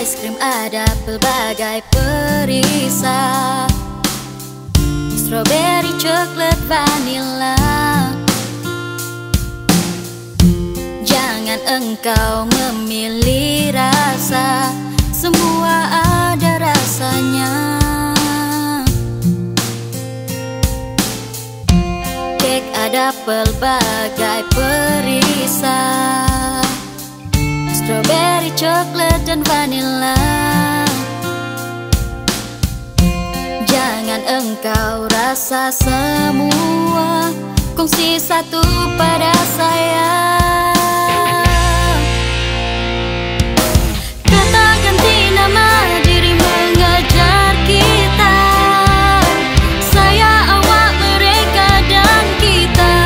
es krim ada pelbagai perisa, strawberry, coklat, vanilla. Jangan engkau memilih rasa, semua ada rasanya. Kek ada pelbagai perisa, strawberry, coklat, dan vanilla. Jangan engkau rasa semua, kongsi satu pada saya. Kata ganti nama diri mengejar kita, saya, awak, mereka, dan kita.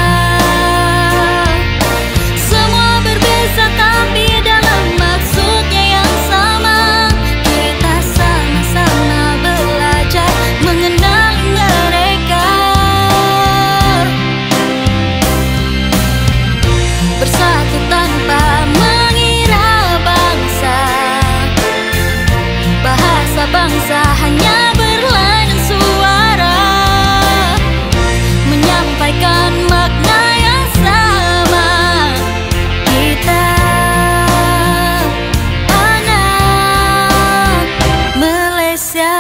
Semua berbeza tapi dalam maksudnya yang sama. Kita sama-sama belajar mengenal mereka, bersatu tanpa mengira bangsa. Bahasa bangsa hanya berlainan suara, menyampaikan makna yang sama. Kita anak Malaysia.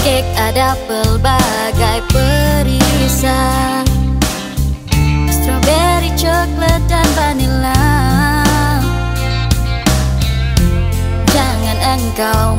Kek ada pelbagai perisa, strawberry, coklat, dan vanilla. Jangan engkau